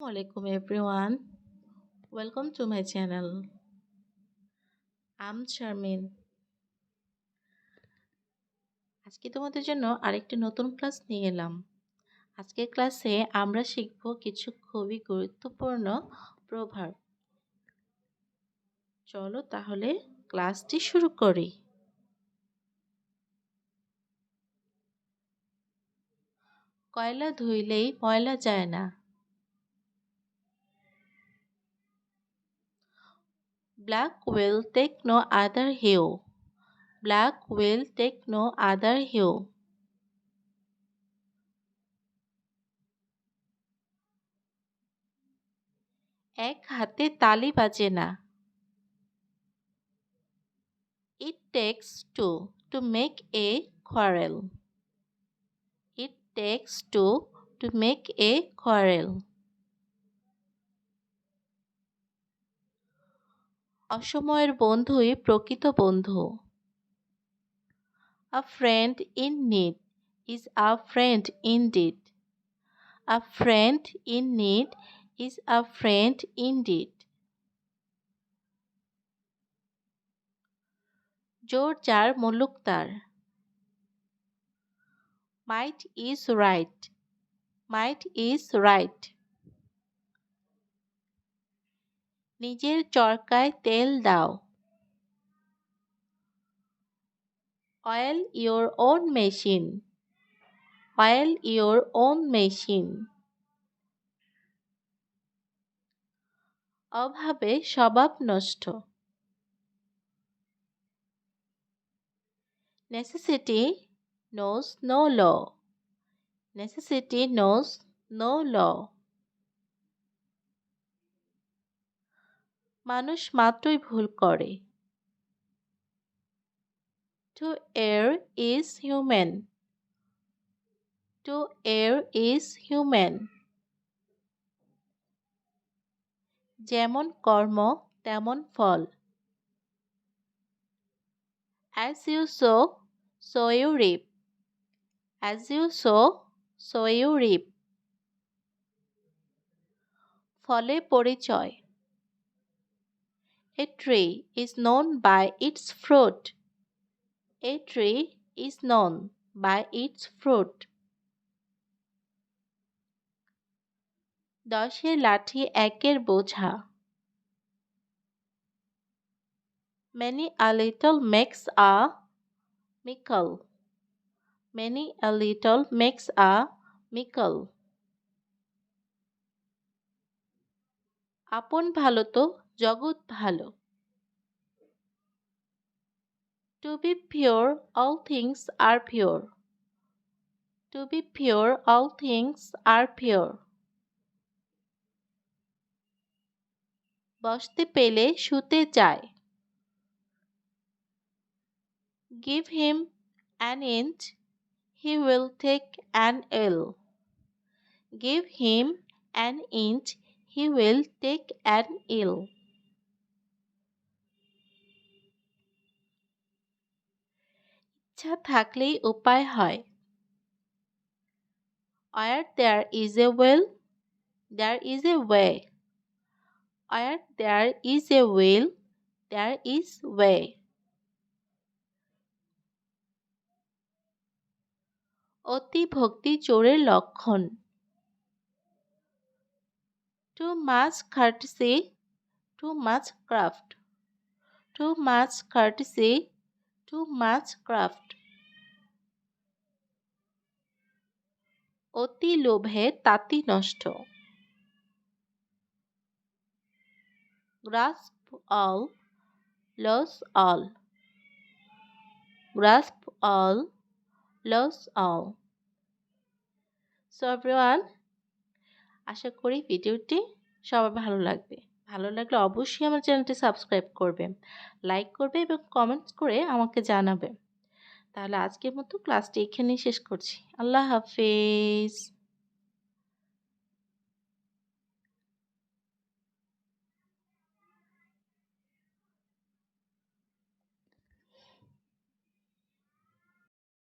Assalamualaikum everyone. Welcome to my channel. I'm Charmin. আজকে তোমাদের জন্য আরেকটি নতুন ক্লাস নিয়ে এলাম। আজকের ক্লাসে আমরা শিখব কিছু খুবই গুরুত্বপূর্ণ প্রভাব। চলো তাহলে ক্লাসটি শুরু করি। কয়লা ধুইলেই ময়লা যায় না। Black will take no other hue. Black will take no other hue. এক হাতে তালি বাজে না। It takes two to make a quarrel. It takes two to make a quarrel. অসময়ের বন্ধুই প্রকৃত বন্ধু। A friend in need is a friend indeed. A friend in need is a friend indeed. জোর যার মুলুক তার। Might is right. Might is right. নিজের চরকায় তেল দাও। Oil your own machine. Oil your own machine. অভাবে স্বভাব নষ্ট। Necessity knows no law. Necessity knows no law. মানুষ মাত্রই ভুল করে। To err is human. To err is human. যেমন কর্ম তেমন ফল। As you sow, so you reap. As you sow, so you reap. ফলে পরিচয়। A tree is known by its fruit. A tree is known by its fruit. দশের লাঠি একের বোঝা। Many a little makes a mickle. Many a little makes a mickle. আপন ভালো তো জগৎ ভালো। To be pure, all things are pure. To be pure, all things are pure. বসতে পেলে শুতে যায়। Give him an inch, he will take an ell. Give him an inch, he will take an ell. ইচ্ছা থাকলেই উপায় হয়। Where there is a will, there is a way. Where there is a will, there is way. অতি ভক্তি চোরের লক্ষণ। Too much courtesy, too much craft. Too much courtesy, too much craft. অতি লোভে তাঁতি নষ্ট। Grasp all, lose all. Grasp all, lose all. So everyone, আশা করি ভিডিওটি সবার ভালো লাগবে। ভালো লাগলে অবশ্যই আমার চ্যানেলটি সাবস্ক্রাইব করবে, লাইক করবে এবং কমেন্টস করে আমাকে জানাবে। তাহলে আজকের মতো ক্লাসটি এখানেই শেষ করছি। আল্লাহ হাফেজ।